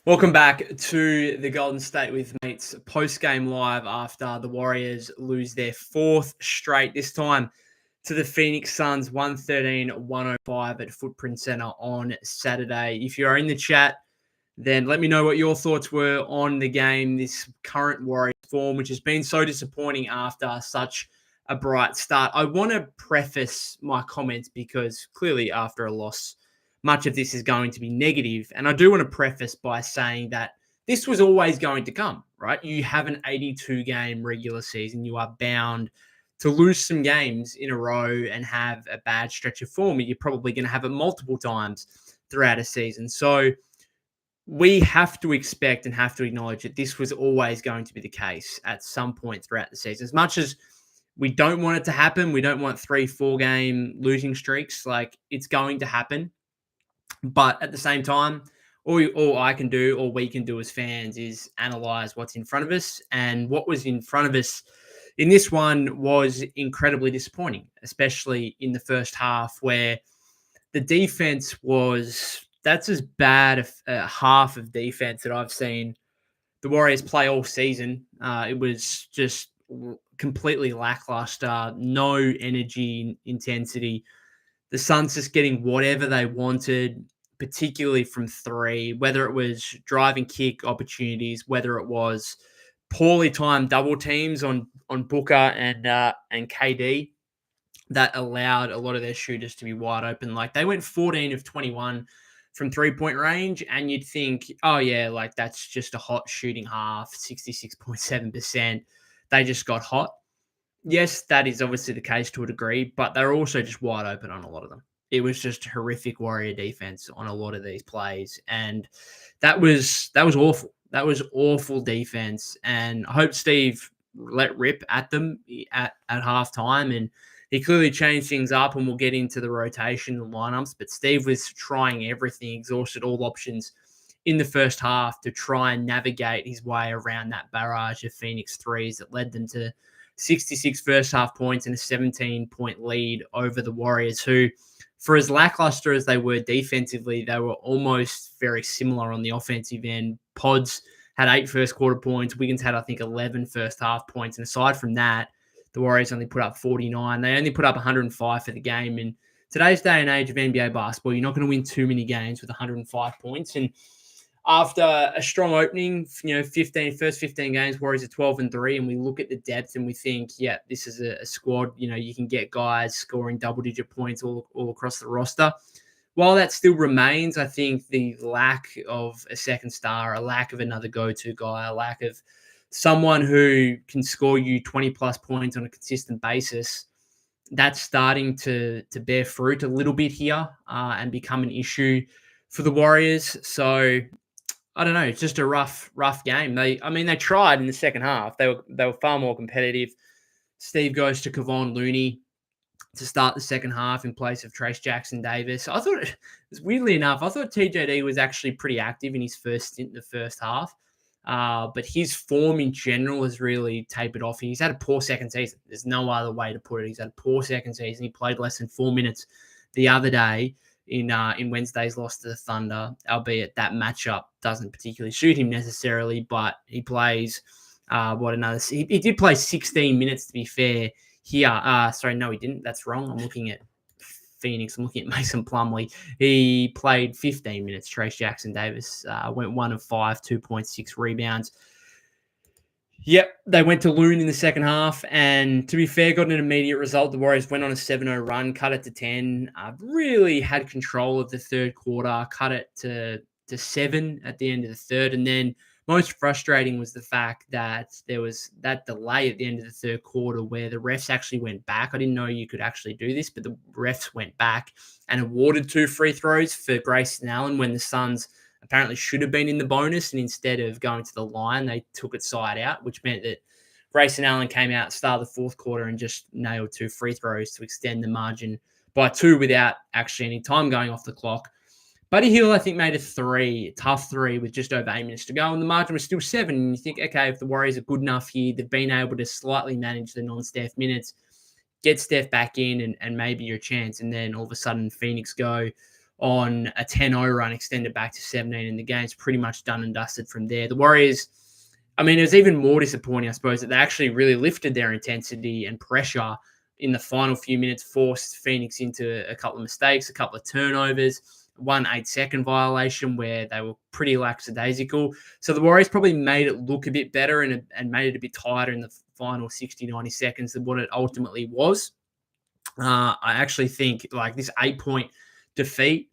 Welcome back to the Golden State with Mates post-game live after the Warriors lose their fourth straight, this time to the Phoenix Suns 113-105 at Footprint Center on Saturday. If you are in the chat, then let me know what your thoughts were on the game, this current Warriors form, which has been so disappointing after such a bright start. I want to preface my comments because clearly after a loss, much of this is going to be negative. And I do want to preface by saying that this was always going to come, right? You have an 82-game regular season. You are bound to lose some games in a row and have a bad stretch of form. You're probably going to have it multiple times throughout a season. So we have to expect and have to acknowledge that this was always going to be the case at some point throughout the season. As much as we don't want it to happen, we don't want 3-4 game losing streaks. Like, it's going to happen. But at the same time, all I can do, all we can do as fans, is analyze what's in front of us. And what was in front of us in this one was incredibly disappointing, especially in the first half, where the defense that's as bad a half of defense that I've seen the Warriors play all season. It was just completely lackluster, no energy, intensity. The Suns just getting whatever they wanted, particularly from three, whether it was driving kick opportunities, whether it was poorly timed double teams on Booker and KD that allowed a lot of their shooters to be wide open. Like, they went 14 of 21 from 3-point range, and you'd think, oh yeah, like that's just a hot shooting half, 66.7%. They just got hot. Yes, that is obviously the case to a degree, but they're also just wide open on a lot of them. It was just horrific Warrior defense on a lot of these plays, and that was awful. That was awful defense, and I hope Steve let rip at them at halftime, and he clearly changed things up, and we'll get into the rotation and lineups. But Steve was trying everything, exhausted all options in the first half to try and navigate his way around that barrage of Phoenix threes that led them to 66 first half points and a 17-point lead over the Warriors, who, for as lackluster as they were defensively, they were almost very similar on the offensive end. Pods had 8 first quarter points. Wiggins had, I think, 11 first half points. And aside from that, the Warriors only put up 49. They only put up 105 for the game. In today's day and age of NBA basketball, you're not going to win too many games with 105 points. And after a strong opening, first 15 games, Warriors are 12-3, and we look at the depth and we think, yeah, this is a squad. You can get guys scoring double-digit points all across the roster. While that still remains, I think the lack of a second star, a lack of another go-to guy, a lack of someone who can score you 20-plus points on a consistent basis, that's starting to bear fruit a little bit here and become an issue for the Warriors. So I don't know. It's just a rough game. They tried in the second half. They were far more competitive. Steve goes to Kevon Looney to start the second half in place of Trace Jackson-Davis. I thought, weirdly enough, I thought TJD was actually pretty active in his first stint in the first half. But his form in general has really tapered off. He's had a poor second season. There's no other way to put it. He's had a poor second season. He played less than 4 minutes the other day in Wednesday's loss to the Thunder, albeit that matchup doesn't particularly suit him necessarily, but he plays, he did play 16 minutes, to be fair, here. Sorry, no, he didn't. That's wrong. I'm looking at Phoenix. I'm looking at Mason Plumlee. He played 15 minutes. Trace Jackson-Davis went 1 of 5, 2.6 rebounds. Yep, they went to Loon in the second half, and to be fair, got an immediate result. The Warriors went on a 7-0 run, cut it to 10, really had control of the third quarter, cut it to 7 at the end of the third, and then most frustrating was the fact that there was that delay at the end of the third quarter where the refs actually went back. I didn't know you could actually do this, but the refs went back and awarded 2 free throws for Grayson Allen when the Suns apparently should have been in the bonus, and instead of going to the line, they took it side out, which meant that Grayson Allen came out at the start of the fourth quarter and just nailed 2 free throws to extend the margin by 2 without actually any time going off the clock. Buddy Hield, I think, made a tough 3 with just over 8 minutes to go, and the margin was still 7. And you think, okay, if the Warriors are good enough here, they've been able to slightly manage the non-Steph minutes, get Steph back in, and maybe your chance. And then all of a sudden, Phoenix go on a 10-0 run extended back to 17, and the game's pretty much done and dusted from there. The Warriors, I mean, it was even more disappointing, I suppose, that they actually really lifted their intensity and pressure in the final few minutes, forced Phoenix into a couple of mistakes, a couple of turnovers, one 8-second violation where they were pretty lackadaisical. So the Warriors probably made it look a bit better and made it a bit tighter in the final 60, 90 seconds than what it ultimately was. I actually think like this 8-point defeat,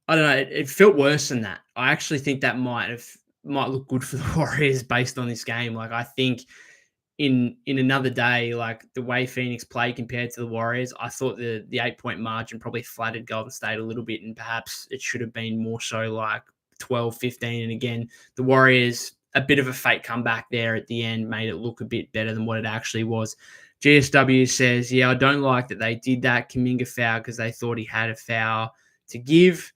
I don't know, it felt worse than that. I actually think that might look good for the Warriors based on this game. Like I think in another day, like the way Phoenix played compared to the Warriors, I thought the 8-point margin probably flattered Golden State a little bit, and perhaps it should have been more so like 12, 15. And again, the Warriors, a bit of a fake comeback there at the end, made it look a bit better than what it actually was. GSW says, yeah, I don't like that they did that Kuminga foul because they thought he had a foul to give.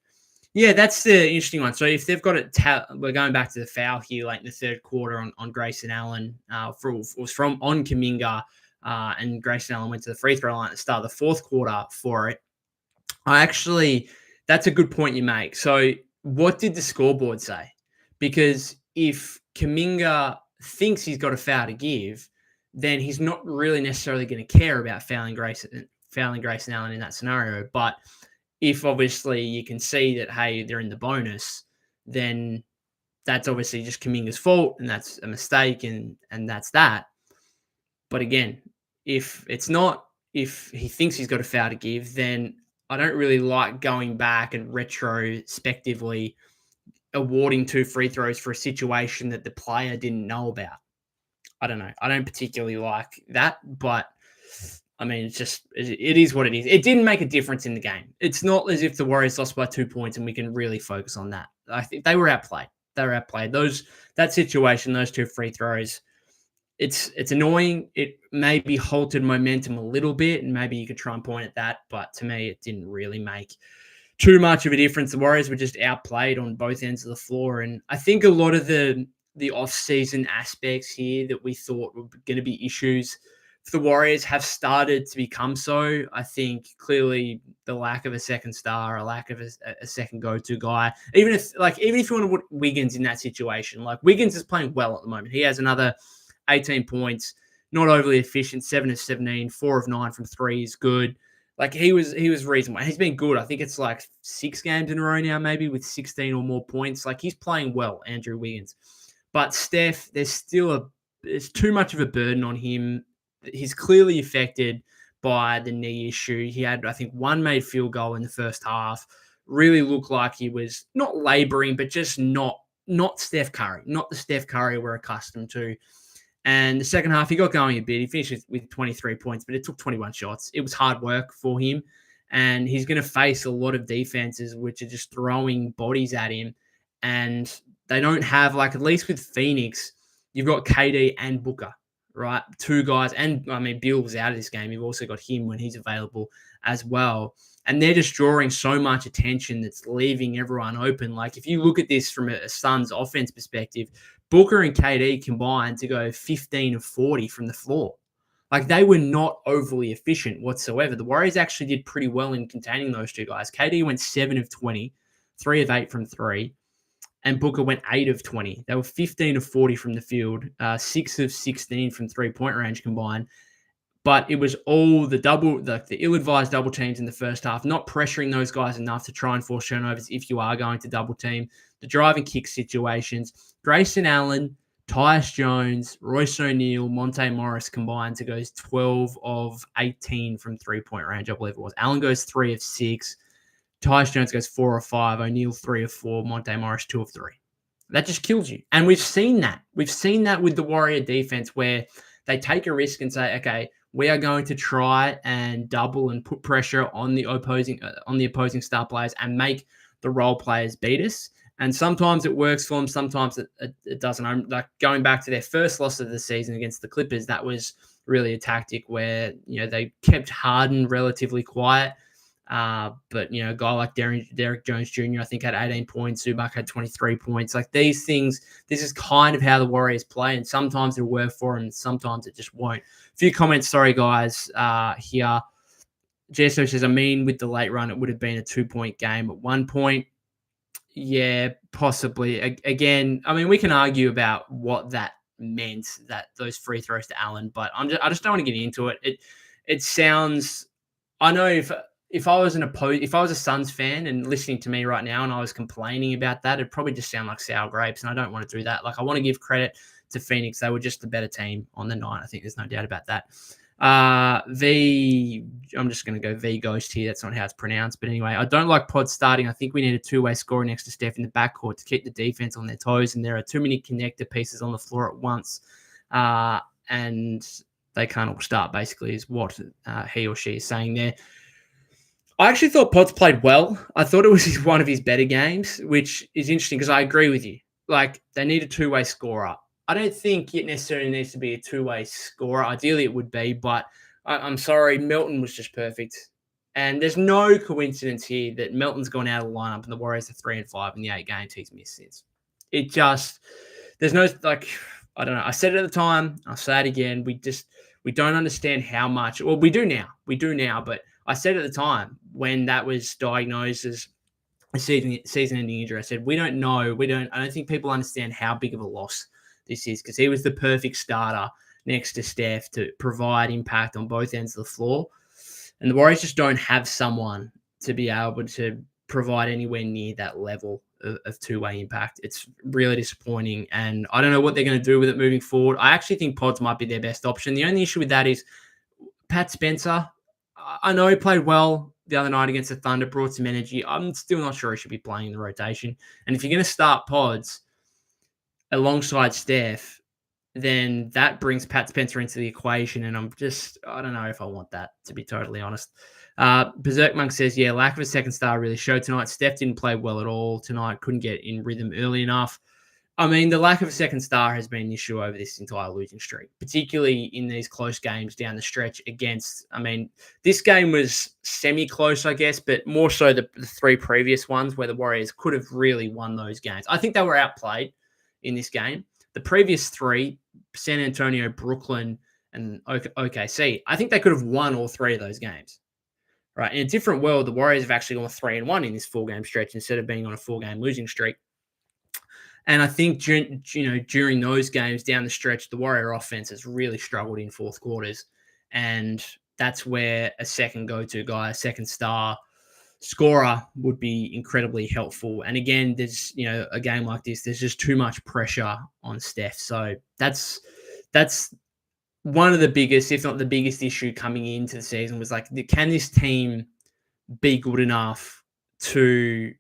Yeah, that's the interesting one. So if they've got it, we're going back to the foul here late in the third quarter on Grayson Allen. Was from on Kuminga, and Grayson Allen went to the free throw line at the start of the fourth quarter for it. That's a good point you make. So what did the scoreboard say? Because if Kuminga thinks he's got a foul to give, then he's not really necessarily going to care about fouling Grayson Allen in that scenario. But if obviously you can see that, hey, they're in the bonus, then that's obviously just Kuminga's fault and that's a mistake and that's that. But again, if it's not, if he thinks he's got a foul to give, then I don't really like going back and retrospectively awarding 2 free throws for a situation that the player didn't know about. I don't know. I don't particularly like that, but I mean, it is what it is. It didn't make a difference in the game. It's not as if the Warriors lost by 2 points and we can really focus on that. I think they were outplayed. That situation, those 2 free throws, it's annoying. It maybe halted momentum a little bit, and maybe you could try and point at that. But to me, it didn't really make too much of a difference. The Warriors were just outplayed on both ends of the floor. And I think a lot of the off-season aspects here that we thought were going to be issues for the Warriors have started to become so. I think clearly the lack of a second star, a lack of a second go-to guy, even if you want to put Wiggins in that situation, like Wiggins is playing well at the moment. He has another 18 points, not overly efficient, 7 of 17, 4 of 9 from 3 is good. Like he was reasonable. He's been good. I think it's like 6 games in a row now, maybe with 16 or more points. Like he's playing well, Andrew Wiggins. But Steph, there's too much of a burden on him. He's clearly affected by the knee issue. He had, I think, 1 made field goal in the first half. Really looked like he was not laboring, but just not Steph Curry, not the Steph Curry we're accustomed to. And the second half, he got going a bit. He finished with 23 points, but it took 21 shots. It was hard work for him. And he's going to face a lot of defenses which are just throwing bodies at him. And they don't have, like, at least with Phoenix, you've got KD and Booker, right? 2 guys. And, I mean, Bill was out of this game. You've also got him when he's available as well. And they're just drawing so much attention that's leaving everyone open. Like, if you look at this from a Suns offense perspective, Booker and KD combined to go 15 of 40 from the floor. Like, they were not overly efficient whatsoever. The Warriors actually did pretty well in containing those 2 guys. KD went 7 of 20, 3 of 8 from 3, and Booker went 8 of 20. They were 15 of 40 from the field, 6 of 16 from three-point range combined. But it was all the ill-advised double teams in the first half, not pressuring those guys enough to try and force turnovers if you are going to double team. The drive and kick situations. Grayson Allen, Tyus Jones, Royce O'Neal, Monte Morris combined to go 12 of 18 from three-point range, I believe it was. Allen goes 3 of 6. Tyus Jones goes 4 of 5. O'Neal 3 of 4. Monte Morris 2 of 3. That just kills you. And we've seen that. We've seen that with the Warrior defense where they take a risk and say, okay, we are going to try and double and put pressure on the opposing star players and make the role players beat us. And sometimes it works for them, sometimes it doesn't. I'm like going back to their first loss of the season against the Clippers. That was really a tactic where they kept Harden relatively quiet. But a guy like Derek Jones Jr. I think had 18 points. Zubac had 23 points. Like these things, this is kind of how the Warriors play, and sometimes it'll work for them, and sometimes it just won't. A few comments, sorry guys, here. GSO says, with the late run, it would have been a 2-point game at one point. Yeah, possibly. Again, we can argue about what that meant, that those free throws to Allen, but I just don't want to get into it. It sounds. I know if I was if I was a Suns fan and listening to me right now and I was complaining about that, it'd probably just sound like sour grapes, and I don't want to do that. Like, I want to give credit to Phoenix. They were just the better team on the night. I think there's no doubt about that. I'm just going to go V Ghost here. That's not how it's pronounced. But anyway, I don't like Pod starting. I think we need a two-way scorer next to Steph in the backcourt to keep the defense on their toes. And there are too many connector pieces on the floor at once. And they can't all start, basically, is what he or she is saying there. I actually thought Potts played well. I thought it was one of his better games, which is interesting because I agree with you. Like, they need a two-way scorer. I don't think it necessarily needs to be a two-way scorer. Ideally, it would be, but I'm sorry, Melton was just perfect. And there's no coincidence here that Melton's gone out of the lineup and the Warriors are 3-5 in the 8 games he's missed since. It just, there's no, like, I don't know. I said it at the time. I'll say it again. We don't understand how much, well, we do now, but I said at the time when that was diagnosed as a season-ending injury, I said, I don't think people understand how big of a loss this is, because he was the perfect starter next to Steph to provide impact on both ends of the floor. And the Warriors just don't have someone to be able to provide anywhere near that level of two-way impact. It's really disappointing, and I don't know what they're going to do with it moving forward. I actually think Pods might be their best option. The only issue with that is Pat Spencer. I know he played well the other night against the Thunder, brought some energy. I'm still not sure he should be playing in the rotation. And if you're going to start Pods alongside Steph, then that brings Pat Spencer into the equation, and I don't know if I want that, to be totally honest. Berserk Monk says, yeah, lack of a second star really showed tonight. Steph didn't play well at all tonight, couldn't get in rhythm early enough. The lack of a second star has been an issue over this entire losing streak, particularly in these close games down the stretch against, this game was semi-close, I guess, but more so the 3 previous ones where the Warriors could have really won those games. I think they were outplayed in this game. The previous 3, San Antonio, Brooklyn, and OKC, I think they could have won all 3 of those games. Right. In a different world, the Warriors have actually gone 3-1 in this 4-game stretch instead of being on a 4-game losing streak. And I think during those games down the stretch, the Warrior offense has really struggled in fourth quarters, and that's where a second go-to guy, a second star scorer would be incredibly helpful. And again, there's a game like this, there's just too much pressure on Steph. So that's one of the biggest, if not the biggest issue coming into the season, was like, can this team be good enough to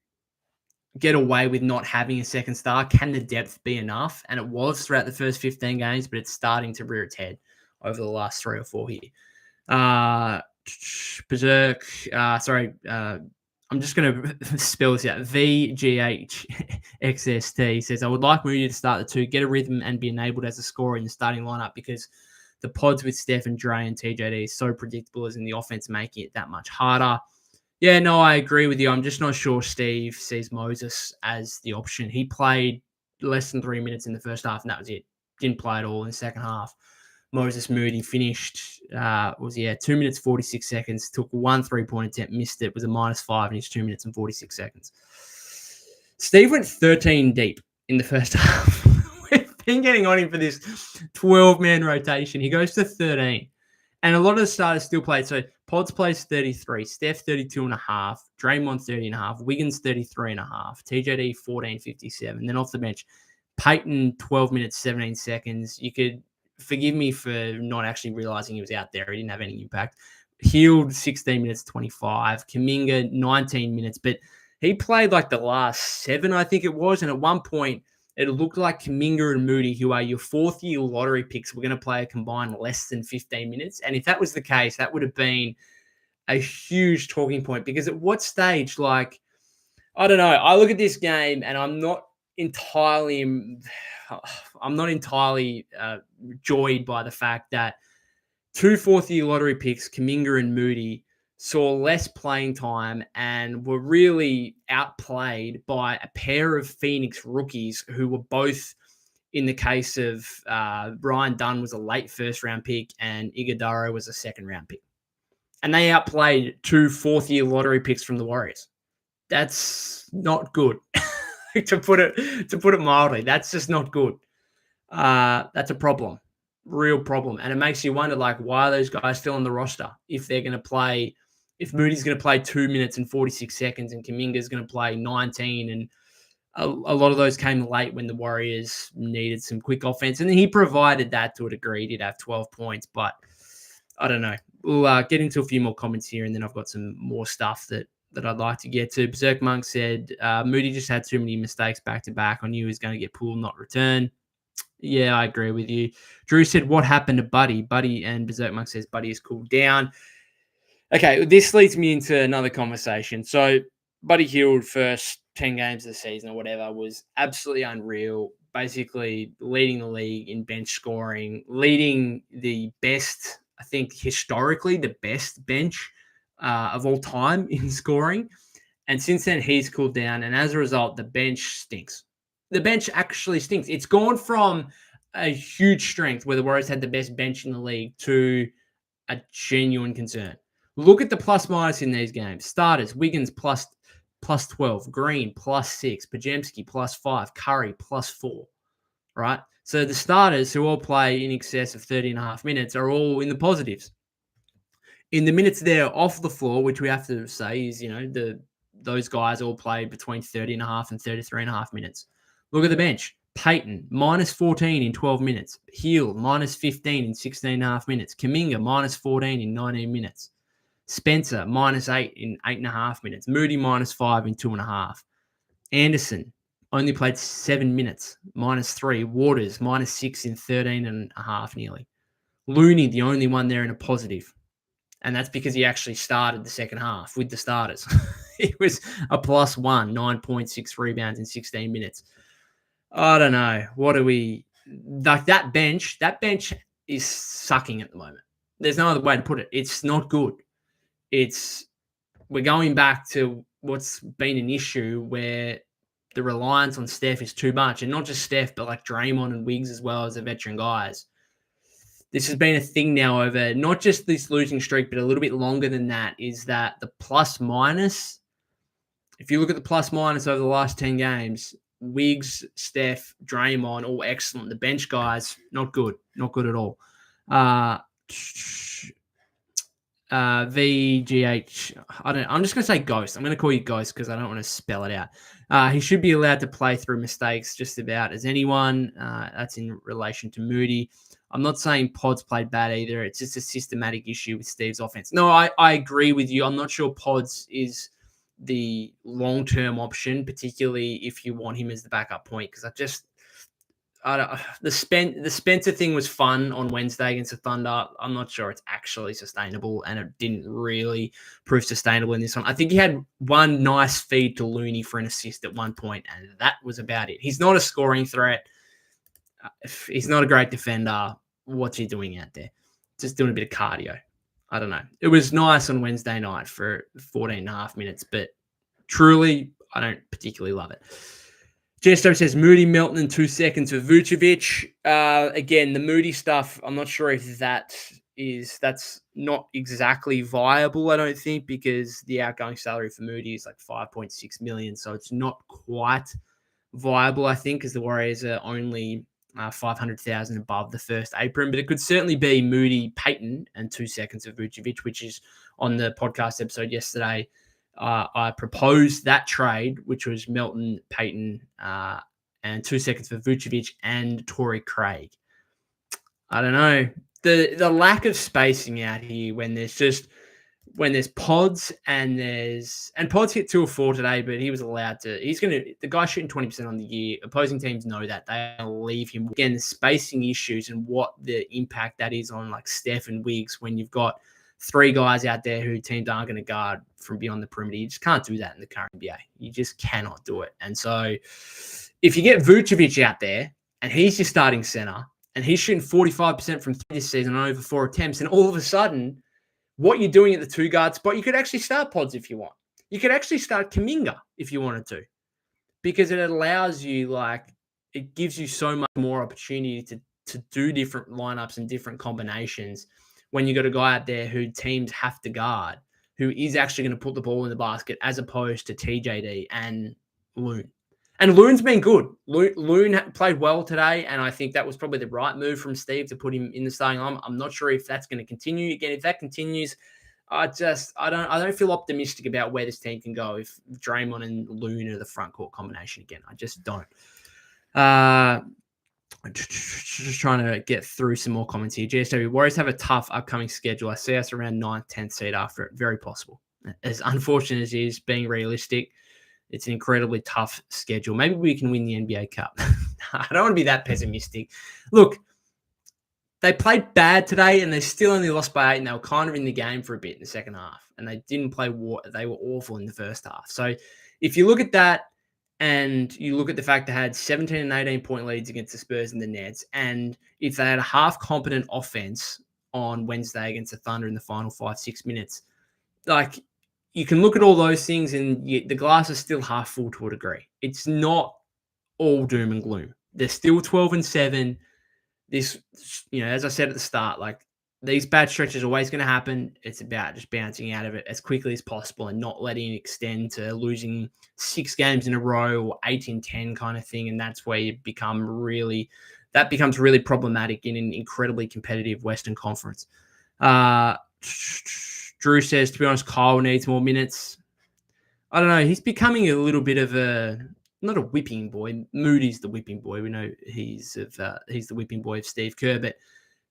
get away with not having a second star? Can the depth be enough? And it was throughout the first 15 games, but it's starting to rear its head over the last 3 or 4 here. Berserk, I'm just going to spell this out. VGHXST says, I would like Moody to start the 2, get a rhythm and be enabled as a scorer in the starting lineup, because the Pods with Steph and Dre and TJD is so predictable, as in the offense making it that much harder. Yeah, no, I agree with you. I'm just not sure Steve sees Moses as the option. He played less than 3 minutes in the first half, and that was it. Didn't play at all in the second half. Moses Moody finished, 2 minutes, 46 seconds, took 1 3-point attempt, missed it, was a -5 in his 2 minutes and 46 seconds. Steve went 13 deep in the first half. We've been getting on him for this 12-man rotation. He goes to 13. And a lot of the starters still played. So Pods plays 33, Steph 32.5, Draymond 30.5, Wiggins 33.5, TJD 14.57. Then off the bench, Peyton 12 minutes, 17 seconds. You could forgive me for not actually realizing he was out there. He didn't have any impact. Healed 16 minutes, 25. Kuminga 19 minutes, but he played like the last 7, I think it was. And at one point, it looked like Kuminga and Moody, who are your 4th-year lottery picks, were going to play a combined less than 15 minutes. And if that was the case, that would have been a huge talking point, because at what stage, I don't know. I look at this game and I'm not entirely joyed by the fact that 2 4th-year lottery picks, Kuminga and Moody, saw less playing time and were really outplayed by a pair of Phoenix rookies who were both, in the case of Ryan Dunn, was a late first-round pick and Iguodala was a second-round pick. and they outplayed 2 fourth-year lottery picks from the Warriors. That's not good. to put it mildly. That's just not good. That's a problem. Real problem. And it makes you wonder, like, why are those guys still on the roster if they're going to play, if Moody's going to play 2 minutes and 46 seconds and Kuminga's going to play 19, and a lot of those came late when the Warriors needed some quick offense. And he provided that to a degree. He did have 12 points, but I don't know. We'll get into a few more comments here, and then I've got some more stuff that I'd like to get to. Berserk Monk said, Moody just had too many mistakes back to back. I knew he was going to get pulled, not return. Yeah, I agree with you. Drew said, what happened to Buddy? Buddy, and Berserk Monk says Buddy has cooled down. Okay, this leads me into another conversation. So Buddy Hield, first 10 games of the season or whatever, was absolutely unreal. Basically leading the league in bench scoring, leading the best, I think historically, the best bench of all time in scoring. And since then, he's cooled down. And as a result, the bench stinks. The bench actually stinks. It's gone from a huge strength where the Warriors had the best bench in the league to a genuine concern. Look at the plus minus in these games. Starters, Wiggins plus 12, Green plus 6, Pajemski plus 5, Curry plus 4, right? So the starters, who all play in excess of 30 and a half minutes, are all in the positives. In the minutes they're off the floor, which we have to say is, those guys all play between 30 and a half and 33 and a half minutes. Look at the bench. Peyton, minus 14 in 12 minutes. Hield, minus 15 in 16 and a half minutes. Kuminga, minus 14 in 19 minutes. Spencer, minus 8 in 8.5 minutes. Moody, minus 5 in 2.5. Anderson only played 7 minutes, minus 3. Waters, minus 6 in 13.5 nearly. Looney, the only one there in a positive. And that's because he actually started the second half with the starters. He was a plus 1, 9.6 rebounds in 16 minutes. I don't know. What do we like? That bench is sucking at the moment. There's no other way to put it. It's not good. We're going back to what's been an issue where the reliance on Steph is too much, and not just Steph, but like Draymond and Wiggs as well as the veteran guys. This has been a thing now over not just this losing streak, but a little bit longer than that, is that the plus minus, if you look at the plus minus over the last 10 games, Wiggs, Steph, Draymond, all excellent. The bench guys, not good. Not good at all. VGH, I'm just going to say Ghost. I'm going to call you Ghost because I don't want to spell it out. He should be allowed to play through mistakes just about as anyone. That's in relation to Moody. I'm not saying Pods played bad either. It's just a systematic issue with Steve's offense. No, I agree with you. I'm not sure Pods is the long-term option, particularly if you want him as the backup point, because the Spencer thing was fun on Wednesday against the Thunder. I'm not sure it's actually sustainable, and it didn't really prove sustainable in this one. I think he had one nice feed to Looney for an assist at one point, and that was about it. He's not a scoring threat. He's not a great defender. What's he doing out there? Just doing a bit of cardio. I don't know. It was nice on Wednesday night for 14 and a half minutes, but truly, I don't particularly love it. Jesto says Moody, Melton in 2 seconds for Vucevic. Again, the Moody stuff, I'm not sure if that's not exactly viable, I don't think, because the outgoing salary for Moody is like $5.6 million. So it's not quite viable, I think, because the Warriors are only $500,000 above the first apron. But it could certainly be Moody, Peyton, and 2 seconds of Vucevic, which is on the podcast episode yesterday. I proposed that trade, which was Melton, Peyton, and 2 seconds for Vucevic and Torrey Craig. I don't know. The lack of spacing out here when there's Pods and Pods hit 2 or 4 today, but he was allowed to. The guy's shooting 20% on the year. Opposing teams know that. They'll leave him. Again, the spacing issues and what the impact that is on like Steph and Wiggs when you've got 3 guys out there who teams aren't going to guard from beyond the perimeter. You just can't do that in the current NBA. You just cannot do it. And so if you get Vucevic out there and he's your starting center and he's shooting 45% from 3 this season on over 4 attempts, and all of a sudden what you're doing at the 2 guard spot, you could actually start Pods if you want. You could actually start Kuminga if you wanted to, because it allows you, it gives you so much more opportunity to do different lineups and different combinations when you got a guy out there who teams have to guard, who is actually going to put the ball in the basket as opposed to TJD and Loon. And Loon's been good. Loon played well today, and I think that was probably the right move from Steve to put him in the starting lineup. I'm not sure if that's going to continue. Again, if that continues, I don't feel optimistic about where this team can go if Draymond and Loon are the front court combination again. I just don't. Just trying to get through some more comments here. GSW, Warriors have a tough upcoming schedule. I see us around 9th, 10th seed after it. Very possible. As unfortunate as it is, being realistic, it's an incredibly tough schedule. Maybe we can win the NBA Cup. I don't want to be that pessimistic. Look, they played bad today, and they still only lost by 8, and they were kind of in the game for a bit in the second half. And they didn't play they were awful in the first half. So if you look at that, and you look at the fact they had 17 and 18-point leads against the Spurs and the Nets, and if they had a half-competent offense on Wednesday against the Thunder in the final 5-6 minutes, like, you can look at all those things, and the glass is still half full to a degree. It's not all doom and gloom. They're still 12-7. This, as I said at the start, like, these bad stretches are always going to happen. It's about just bouncing out of it as quickly as possible and not letting it extend to losing 6 games in a row or 8 in 10 kind of thing. And that's where you becomes really problematic in an incredibly competitive Western Conference. Drew says, to be honest, Kyle needs more minutes. I don't know. He's becoming a little bit of not a whipping boy. Moody's the whipping boy. We know he's the whipping boy of Steve Kerr, but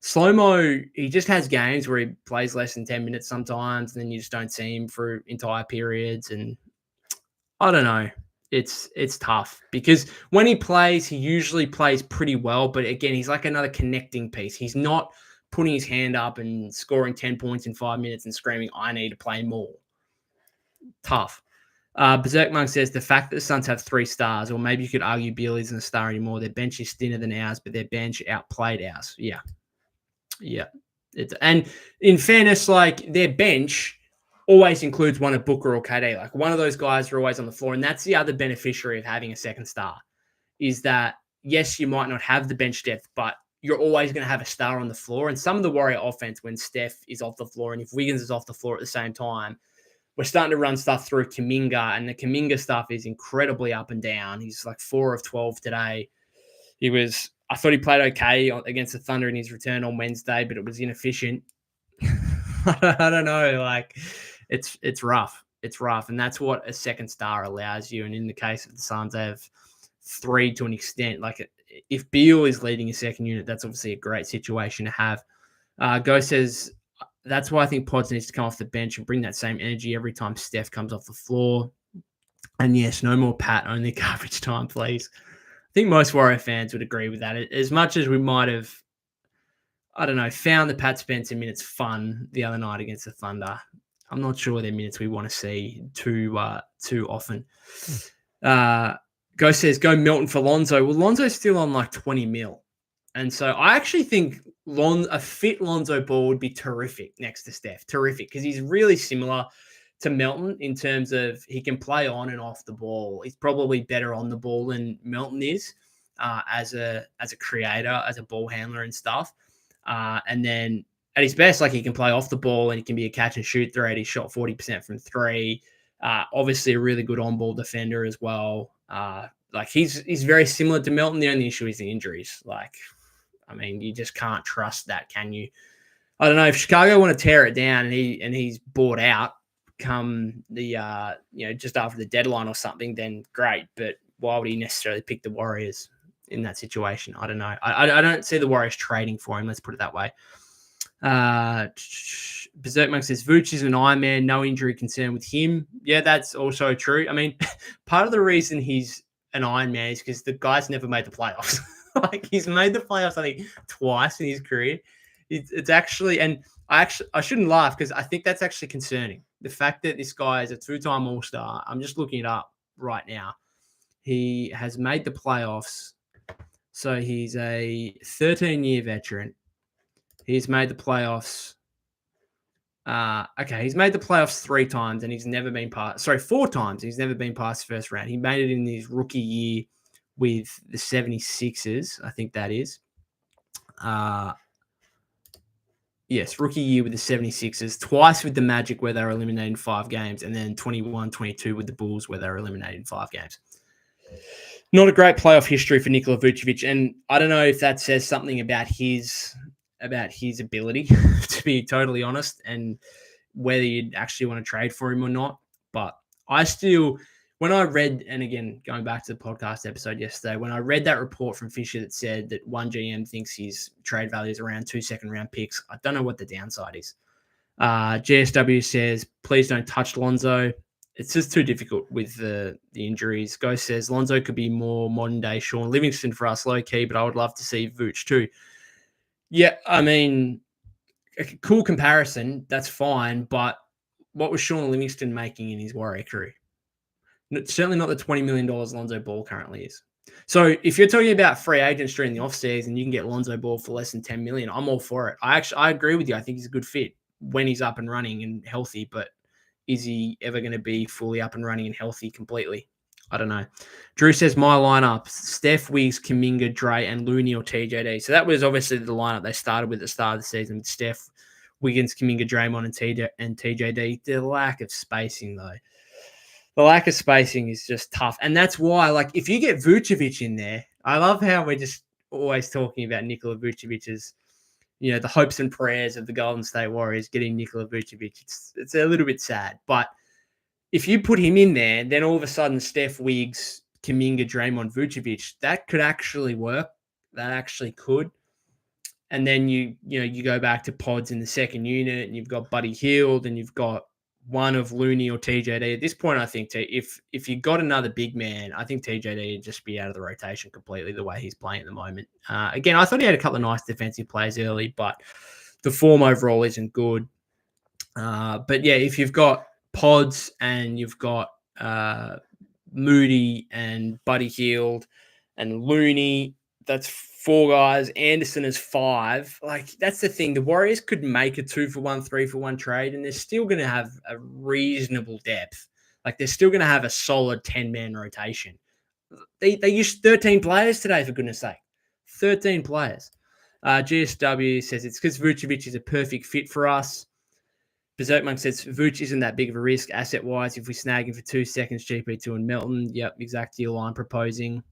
Slow-Mo, he just has games where he plays less than 10 minutes sometimes, and then you just don't see him for entire periods. And I don't know. It's tough because when he plays, he usually plays pretty well. But again, he's like another connecting piece. He's not putting his hand up and scoring 10 points in 5 minutes and screaming, I need to play more. Tough. Berserk Monk says the fact that the Suns have 3 stars, or maybe you could argue Beal isn't a star anymore. Their bench is thinner than ours, but their bench outplayed ours. Yeah. And in fairness, like, their bench always includes one of Booker or KD. Like, one of those guys are always on the floor, and that's the other beneficiary of having a second star. Is that, yes, you might not have the bench depth, but you're always going to have a star on the floor. And some of the Warrior offense, when Steph is off the floor and if Wiggins is off the floor at the same time, we're starting to run stuff through Kuminga, and the Kuminga stuff is incredibly up and down. He's like 4 of 12 today. I thought he played okay against the Thunder in his return on Wednesday, but it was inefficient. I don't know. Like, it's rough. It's rough. And that's what a second star allows you. And in the case of the Suns, they have 3 to an extent. Like, if Beal is leading a second unit, that's obviously a great situation to have. Go says, that's why I think Pods needs to come off the bench and bring that same energy every time Steph comes off the floor. And yes, no more Pat, only garbage time, please. I think most Warrior fans would agree with that. As much as we might have, I don't know, found the Pat Spencer minutes fun the other night against the Thunder, I'm not sure they're minutes we want to see too often. Go says, go Milton for Lonzo. Well, Lonzo's still on like 20 mil. And so I actually think a fit Lonzo Ball would be terrific next to Steph. Terrific, because he's really similar to Melton in terms of he can play on and off the ball. He's probably better on the ball than Melton is as a creator, as a ball handler and stuff. And then at his best, like, he can play off the ball and he can be a catch and shoot threat. He shot 40% from 3. Obviously a really good on-ball defender as well. Like, he's very similar to Melton. The only issue is the injuries. Like, I mean, you just can't trust that, can you? I don't know if Chicago want to tear it down and he's bought out come the just after the deadline or something, then great. But why would he necessarily pick the Warriors in that situation? I don't know. I don't see the Warriors trading for him. Let's put it that way. Berserk Monk says Vooch is an Iron Man, no injury concern with him. Yeah, that's also true. I mean, part of the reason he's an Iron Man is because the guy's never made the playoffs. Like, he's made the playoffs, I think, twice in his career. It's actually, and I shouldn't laugh because I think that's actually concerning. The fact that this guy is a 2-time All-Star, I'm just looking it up right now. He has made the playoffs. So he's a 13-year veteran. He's made the playoffs. He's made the playoffs 3 times and he's never been past. 4 times. He's never been past the first round. He made it in his rookie year with the 76ers, I think that is. Yes, rookie year with the 76ers, twice with the Magic where they were eliminated in 5 games, and then 21-22 with the Bulls where they were eliminated in 5 games. Not a great playoff history for Nikola Vucevic, and I don't know if that says something about his ability, to be totally honest, and whether you'd actually want to trade for him or not. But I still, when I read, and again, going back to the podcast episode yesterday, when I read that report from Fisher that said that one GM thinks his trade value is around 2 second-round picks, I don't know what the downside is. GSW says, please don't touch Lonzo. It's just too difficult with the injuries. Ghost says, Lonzo could be more modern-day Sean Livingston for us, low-key, but I would love to see Vooch too. Yeah, I mean, a cool comparison, that's fine, but what was Sean Livingston making in his Warrior career? Certainly not the $20 million Lonzo Ball currently is. So if you're talking about free agents during the offseason, you can get Lonzo Ball for less than $10 million. I'm all for it. I agree with you. I think he's a good fit when he's up and running and healthy, but is he ever going to be fully up and running and healthy completely? I don't know. Drew says my lineup: Steph, Wiggs, Kuminga, Dre, and Looney or TJD. So that was obviously the lineup they started with at the start of the season with Steph, Wiggins, Kuminga, Draymond, and TJD. The lack of spacing, though. The lack of spacing is just tough. And that's why, like, if you get Vucevic in there, I love how we're just always talking about Nikola Vucevic as, you know, the hopes and prayers of the Golden State Warriors getting Nikola Vucevic. It's a little bit sad. But if you put him in there, then all of a sudden Steph, Wiggs, Kuminga, Draymond, Vucevic, that could actually work. That actually could. And then you go back to pods in the second unit, and you've got Buddy Hield, and you've got one of Looney or TJD. At this point, I think if you got another big man, I think TJD would just be out of the rotation completely the way he's playing at the moment. Again, I thought he had a couple of nice defensive plays early, but the form overall isn't good. But yeah, if you've got Pods and you've got Moody and Buddy Hield and Looney, that's 4 guys. Anderson is 5. Like, that's the thing. The Warriors could make a 2-for-1, 3-for-1 trade, and they're still going to have a reasonable depth. Like, they're still going to have a solid 10-man rotation. They used 13 players today, for goodness sake. 13 players. GSW says it's because Vucevic is a perfect fit for us. Berserk Monk says Vooch isn't that big of a risk asset-wise if we snag him for 2 seconds, GP2 and Melton. Yep, exactly your line proposing.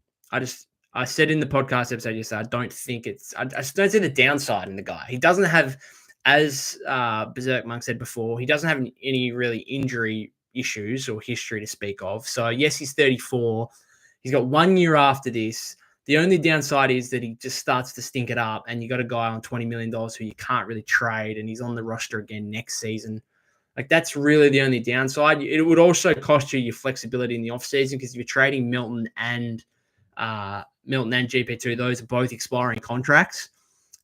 I said in the podcast episode yesterday, I just don't see the downside in the guy. He doesn't have, as Berserk Monk said before, he doesn't have any really injury issues or history to speak of. So, yes, he's 34. He's got 1 year after this. The only downside is that he just starts to stink it up, and you got a guy on $20 million who you can't really trade, and he's on the roster again next season. Like, that's really the only downside. It would also cost you your flexibility in the offseason because if you're trading Milton and GP2, those are both expiring contracts.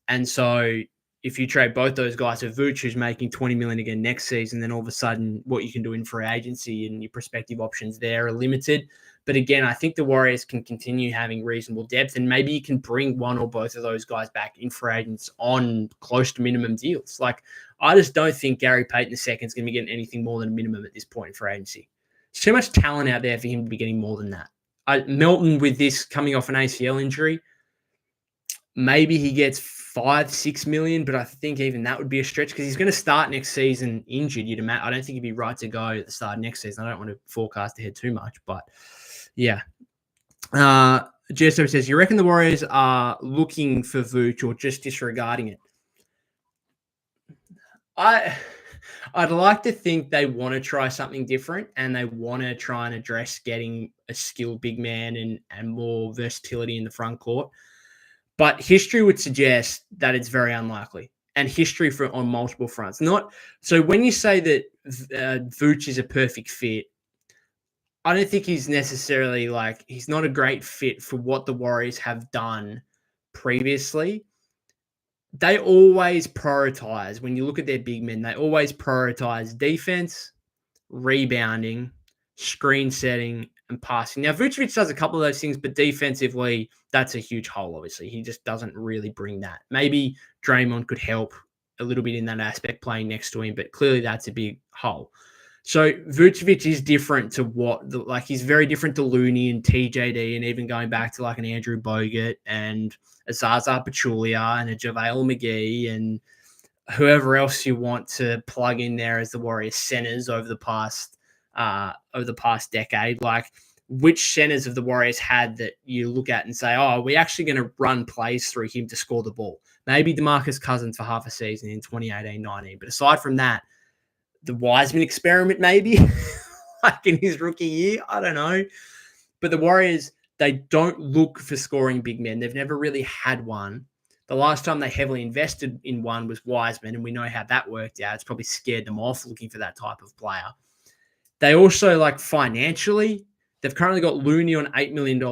And so if you trade both those guys, so Vooch, who's making $20 million again next season, then all of a sudden what you can do in free agency and your prospective options there are limited. But again, I think the Warriors can continue having reasonable depth, and maybe you can bring one or both of those guys back in free agents on close to minimum deals. Like, I just don't think Gary Payton II is going to be getting anything more than a minimum at this point in free agency. There's too much talent out there for him to be getting more than that. Milton, with this coming off an ACL injury, maybe he gets 5-6 million, but I think even that would be a stretch because he's going to start next season injured. You'd imagine. I don't think he'd be right to go at the start of next season. I don't want to forecast ahead too much, but yeah. GSO says, you reckon the Warriors are looking for Vooch or just disregarding it? I'd like to think they want to try something different and they want to try and address getting a skilled big man and more versatility in the front court. But history would suggest that it's very unlikely, and history on multiple fronts. So when you say that Vooch is a perfect fit, I don't think he's necessarily he's not a great fit for what the Warriors have done previously. They always prioritize, when you look at their big men, they always prioritize defense, rebounding, screen setting, and passing. Now, Vucevic does a couple of those things, but defensively, that's a huge hole, obviously. He just doesn't really bring that. Maybe Draymond could help a little bit in that aspect playing next to him, but clearly that's a big hole. So Vucevic is different to he's very different to Looney and TJD, and even going back to an Andrew Bogut and a Zaza Pachulia and a JaVale McGee and whoever else you want to plug in there as the Warriors centers over the past decade. Like, which centers of the Warriors had that you look at and say, oh, we're actually going to run plays through him to score the ball? Maybe DeMarcus Cousins for half a season in 2018-19. But aside from that, the Wiseman experiment, maybe, like in his rookie year, I don't know. But the Warriors, they don't look for scoring big men. They've never really had one. The last time they heavily invested in one was Wiseman, and we know how that worked out. It's probably scared them off looking for that type of player. They also, like, financially, they've currently got Looney on $8 million.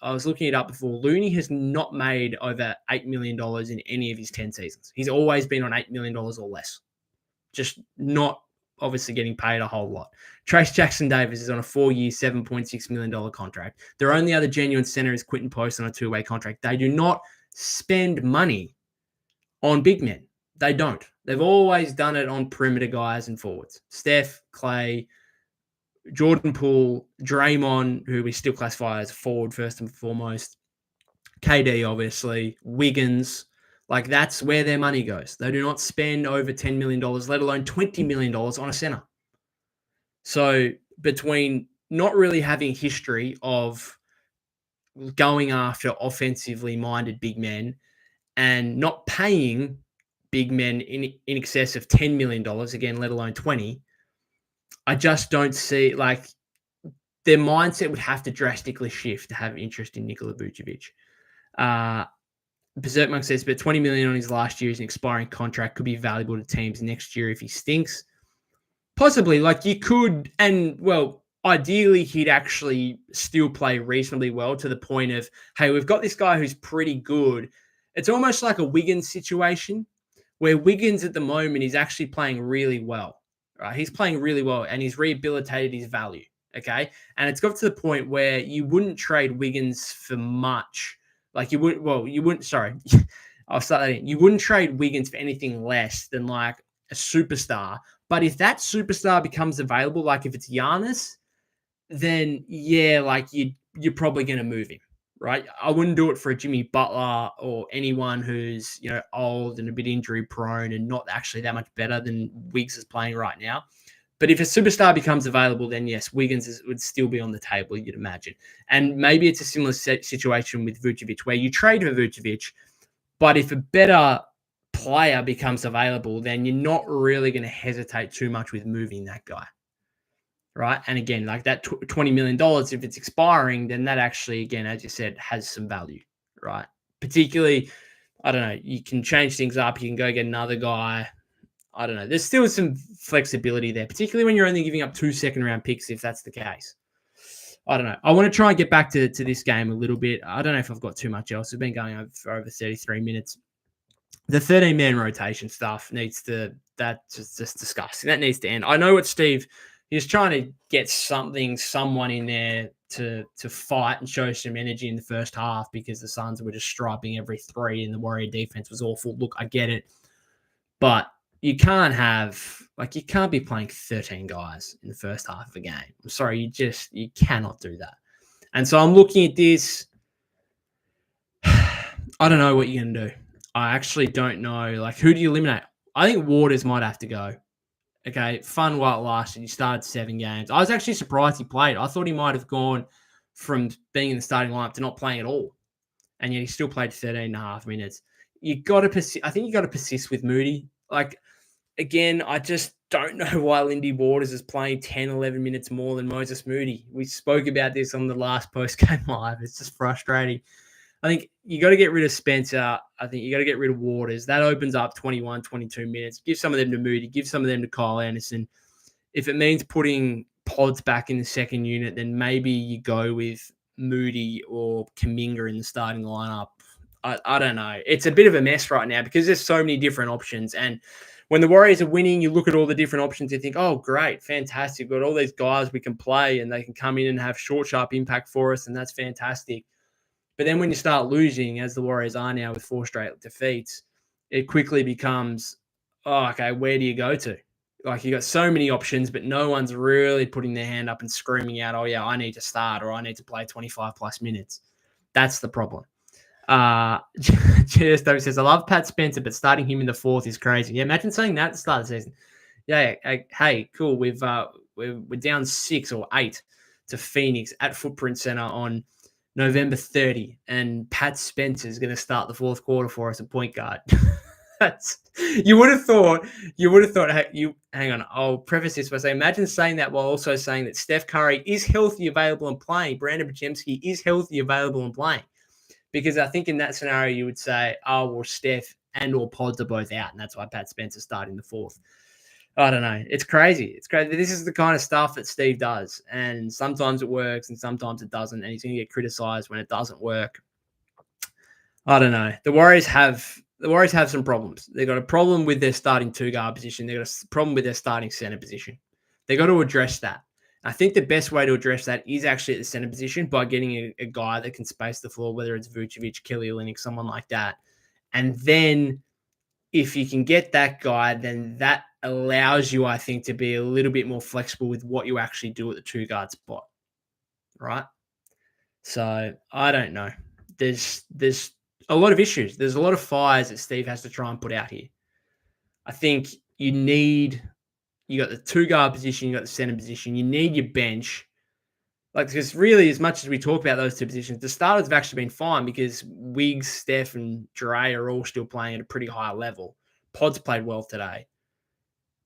I was looking it up before. Looney has not made over $8 million in any of his 10 seasons. He's always been on $8 million or less. Just not obviously getting paid a whole lot. Trace Jackson-Davis is on a 4-year, $7.6 million contract. Their only other genuine center is Quentin Post on a 2-way contract. They do not spend money on big men. They don't. They've always done it on perimeter guys and forwards. Steph, Clay, Jordan Poole, Draymond, who we still classify as a forward first and foremost, KD, obviously, Wiggins. Like, that's where their money goes. They do not spend over $10 million, let alone $20 million on a center. So between not really having history of going after offensively minded big men and not paying big men in excess of $10 million, again, let alone 20, I just don't see, like, their mindset would have to drastically shift to have interest in Nikola Vucevic. Berserk Monk says, but $20 million on his last year is an expiring contract, could be valuable to teams next year if he stinks. Possibly, like, you could, and, well, ideally he'd actually still play reasonably well to the point of, hey, we've got this guy who's pretty good. It's almost like a Wiggins situation where Wiggins at the moment is actually playing really well, right? He's playing really well and he's rehabilitated his value, okay? And it's got to the point where you wouldn't trade Wiggins for much. Like, you wouldn't, sorry, I'll start that again. You wouldn't trade Wiggins for anything less than, like, a superstar. But if that superstar becomes available, like if it's Giannis, then yeah, like you're probably going to move him, right? I wouldn't do it for a Jimmy Butler or anyone who's, you know, old and a bit injury prone and not actually that much better than Wiggs is playing right now. But if a superstar becomes available, then yes, Wiggins would still be on the table, you'd imagine. And maybe it's a similar situation with Vucevic, where you trade for Vucevic, but if a better player becomes available, then you're not really going to hesitate too much with moving that guy, right? And again, like that $20 million, if it's expiring, then that actually, again, as you said, has some value, right? Particularly, I don't know, you can change things up. You can go get another guy. I don't know. There's still some flexibility there, particularly when you're only giving up 2 second-round picks, if that's the case. I don't know. I want to try and get back to this game a little bit. I don't know if I've got too much else. We've been going for over 33 minutes. The 13-man rotation stuff that's just disgusting. That needs to end. I know what Steve, he's trying to get someone in there to fight and show some energy in the first half because the Suns were just striping every three and the Warrior defense was awful. Look, I get it. But you can't be playing 13 guys in the first half of a game. I'm sorry, you cannot do that. And so I'm looking at this. I don't know what you're going to do. I actually don't know. Like, who do you eliminate? I think Waters might have to go. Okay, fun while it lasted. He started 7 games. I was actually surprised he played. I thought he might have gone from being in the starting lineup to not playing at all. And yet he still played 13 and a half minutes. I think you got to persist with Moody. Like, again, I just don't know why Lindy Waters is playing 10, 11 minutes more than Moses Moody. We spoke about this on the last post-game live. It's just frustrating. I think you got to get rid of Spencer. I think you got to get rid of Waters. That opens up 21, 22 minutes. Give some of them to Moody. Give some of them to Kyle Anderson. If it means putting Pods back in the second unit, then maybe you go with Moody or Kuminga in the starting lineup. I don't know. It's a bit of a mess right now because there's so many different options. And when the Warriors are winning, you look at all the different options. You think, oh, great, fantastic. We've got all these guys we can play and they can come in and have short, sharp impact for us, and that's fantastic. But then when you start losing, as the Warriors are now with 4 straight defeats, it quickly becomes, oh, okay, where do you go to? Like, you got so many options, but no one's really putting their hand up and screaming out, oh, yeah, I need to start or I need to play 25 plus minutes. That's the problem. GSW says, I love Pat Spencer, but starting him in the fourth is crazy. Yeah, imagine saying that at the start of the season. Yeah, hey, cool. We're down 6 or 8 to Phoenix at Footprint Center on November 30, and Pat Spencer is going to start the fourth quarter for us at point guard. That's you would have thought. Hey, hang on. I'll preface this by saying, imagine saying that while also saying that Steph Curry is healthy, available, and playing. Brandon Bajemski is healthy, available, and playing. Because I think in that scenario, you would say, oh, well, Steph and or Pods are both out, and that's why Pat Spencer's starting the fourth. I don't know. It's crazy. It's crazy. This is the kind of stuff that Steve does, and sometimes it works and sometimes it doesn't, and he's going to get criticized when it doesn't work. I don't know. The Warriors have some problems. They've got a problem with their starting two-guard position. They've got a problem with their starting center position. They've got to address that. I think the best way to address that is actually at the center position by getting a guy that can space the floor, whether it's Vucevic, Kelly Olynyk, someone like that. And then if you can get that guy, then that allows you, I think, to be a little bit more flexible with what you actually do at the two-guard spot, right? So I don't know. There's a lot of issues. There's a lot of fires that Steve has to try and put out here. I think you got the two-guard position, you got the center position. You need your bench. Because really, as much as we talk about those two positions, the starters have actually been fine because Wiggs, Steph, and Dre are all still playing at a pretty high level. Pod's played well today.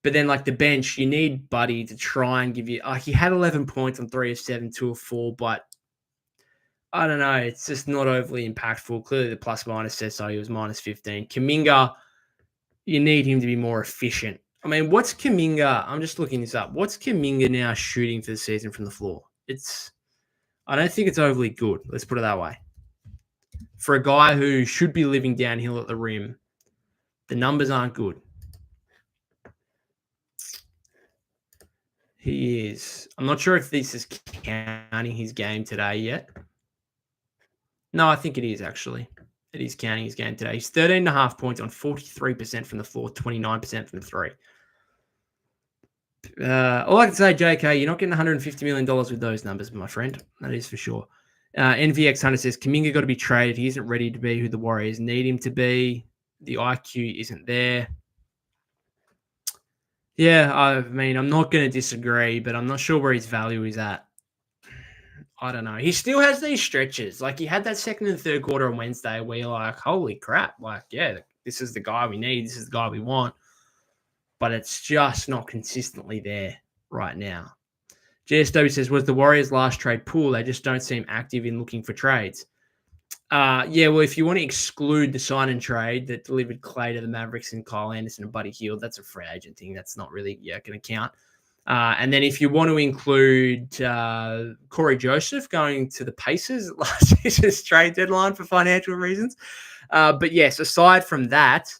But then, the bench, you need Buddy to try and give you... he had 11 points on 3 of 7, 2 of 4, but I don't know. It's just not overly impactful. Clearly, the plus-minus says so. He was minus 15. Kuminga, you need him to be more efficient. I mean, what's Kuminga? I'm just looking this up. What's Kuminga now shooting for the season from the floor? I don't think it's overly good. Let's put it that way. For a guy who should be living downhill at the rim, the numbers aren't good. He is. I'm not sure if this is counting his game today yet. No, I think it is actually. It is counting his game today. He's 13.5 points on 43% from the floor, 29% from the three. All I can say, JK, you're not getting $150 million with those numbers, my friend. That is for sure. NVX Hunter says, Kuminga got to be traded. He isn't ready to be who the Warriors need him to be. The IQ isn't there. Yeah, I mean, I'm not going to disagree, but I'm not sure where his value is at. I don't know. He still has these stretches. He had that second and third quarter on Wednesday where you're like, holy crap. Yeah, this is the guy we need. This is the guy we want. But it's just not consistently there right now. GSW says, was the Warriors' last trade pool? They just don't seem active in looking for trades. Well, if you want to exclude the sign and trade that delivered Clay to the Mavericks and Kyle Anderson and Buddy Hield, that's a free agent thing. That's not really going to count. And then if you want to include Corey Joseph going to the Pacers at last season's trade deadline for financial reasons. But yes, aside from that,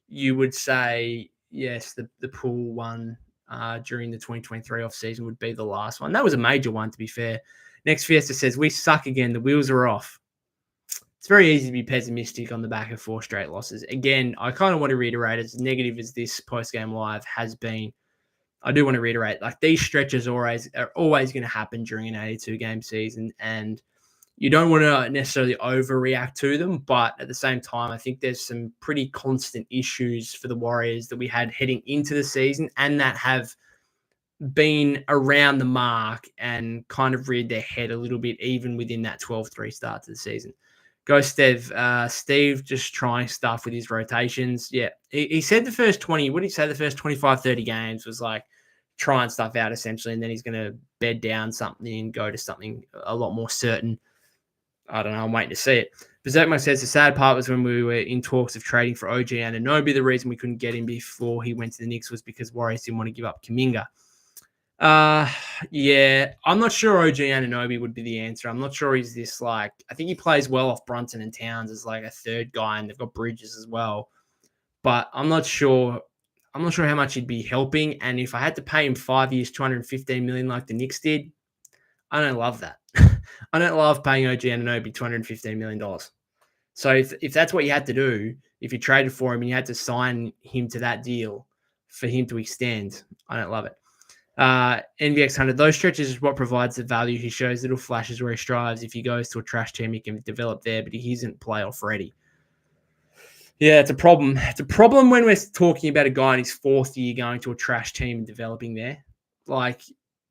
you would say, yes, the pool one during the 2023 offseason would be the last one. That was a major one, to be fair. Next Fiesta says, we suck again. The wheels are off. It's very easy to be pessimistic on the back of 4 straight losses. Again, I kind of want to reiterate, as negative as this post-game live has been, I do want to reiterate, these stretches are always going to happen during an 82-game season, and you don't want to necessarily overreact to them, but at the same time, I think there's some pretty constant issues for the Warriors that we had heading into the season and that have been around the mark and kind of reared their head a little bit, even within that 12-3 start to the season. Go, Steve. Steve just trying stuff with his rotations. Yeah, he said the first 20, what did he say? The first 25, 30 games was trying stuff out essentially, and then he's going to bed down something and go to something a lot more certain. I don't know. I'm waiting to see it. Berserkman says the sad part was when we were in talks of trading for OG Anunoby. The reason we couldn't get him before he went to the Knicks was because Warriors didn't want to give up Kuminga. Yeah, I'm not sure OG Anunoby would be the answer. I'm not sure he's this I think he plays well off Brunson and Towns as a third guy, and they've got Bridges as well. But I'm not sure how much he'd be helping. And if I had to pay him 5 years, $215 million like the Knicks did, I don't love that. I don't love paying OG Anunoby $215 million. So if that's what you had to do, if you traded for him and you had to sign him to that deal for him to extend, I don't love it. NVX 100, those stretches is what provides the value. He shows little flashes where he strives. If he goes to a trash team, he can develop there, but he isn't playoff ready. Yeah, it's a problem. It's a problem when we're talking about a guy in his fourth year going to a trash team and developing there. Like,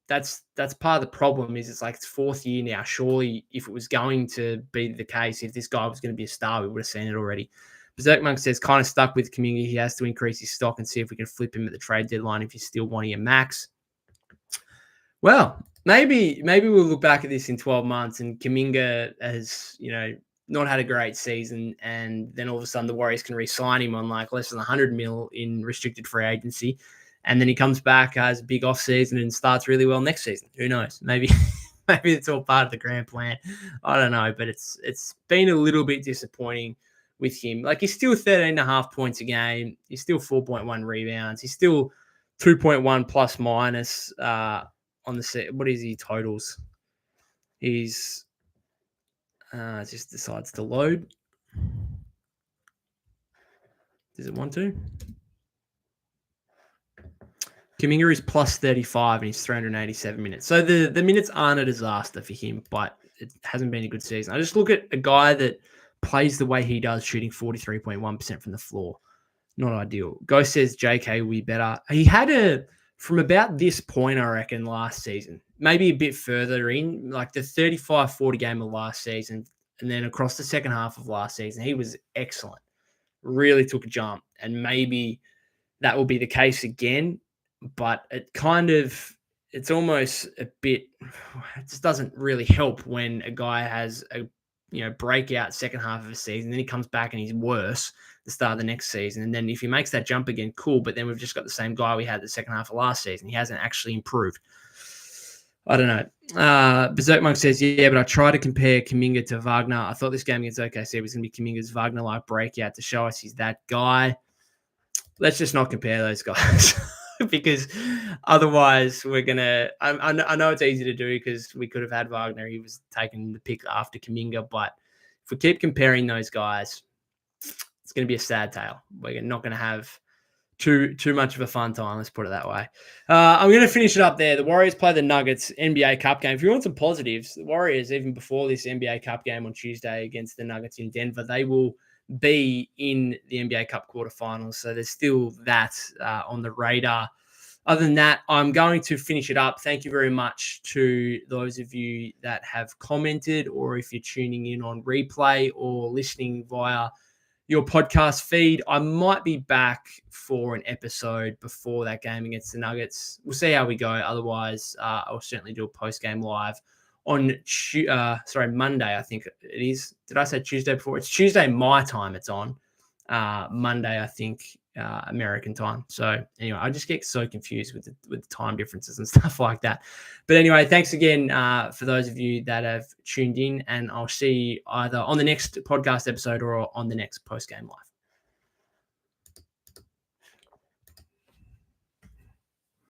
that's part of the problem. Is it's like it's fourth year now. Surely, if it was going to be the case, if this guy was going to be a star, we would have seen it already. Berserk Monk says, kind of stuck with Kuminga. He has to increase his stock and see if we can flip him at the trade deadline if he's still wanting a max. Well, maybe we'll look back at this in 12 months and Kuminga has, not had a great season, and then all of a sudden the Warriors can re-sign him on like less than 100 mil in restricted free agency, and then he comes back, has a big off season, and starts really well next season. Who knows? Maybe it's all part of the grand plan. I don't know, but it's been a little bit disappointing with him. Like, he's still 13.5 points a game. He's still 4.1 rebounds. He's still 2.1 plus minus on the set. What is he totals? He's just decides to load. Does it want to? Kuminga is plus 35 and he's 387 minutes. So the minutes aren't a disaster for him, but it hasn't been a good season. I just look at a guy that plays the way he does, shooting 43.1% from the floor. Not ideal. Ghost says JK will be better. He had from about this point, I reckon, last season, maybe a bit further in, like the 35-40 game of last season, and then across the second half of last season, he was excellent. Really took a jump, and maybe that will be the case again, but it's almost a bit, it just doesn't really help when a guy has a breakout second half of a season, then he comes back and he's worse the start of the next season. And then if he makes that jump again, cool. But then we've just got the same guy we had the second half of last season. He hasn't actually improved. I don't know. Berserk Monk says, yeah, but I try to compare Kuminga to Wagner. I thought this game against OKC was going to be Kuminga's Wagner-like breakout to show us he's that guy. Let's just not compare those guys because otherwise we're going to – I know it's easy to do because we could have had Wagner. He was taking the pick after Kuminga. But if we keep comparing those guys, it's going to be a sad tale. We're not going to have too much of a fun time. Let's put it that way. I'm going to finish it up there. The Warriors play the Nuggets NBA Cup game. If you want some positives, the Warriors, even before this NBA Cup game on Tuesday against the Nuggets in Denver, they will be in the NBA Cup quarterfinals. So there's still that on the radar. Other than that, I'm going to finish it up. Thank you very much to those of you that have commented, or if you're tuning in on replay or listening via your podcast feed. I might be back for an episode before that game against the Nuggets. We'll see how we go. Otherwise, I'll certainly do a post-game live on Monday, I think it is. Did I say Tuesday before? It's Tuesday my time it's on. Monday, I think, American time. So anyway, I just get so confused with the time differences and stuff like that. But anyway, thanks again for those of you that have tuned in, and I'll see you either on the next podcast episode or on the next post-game live.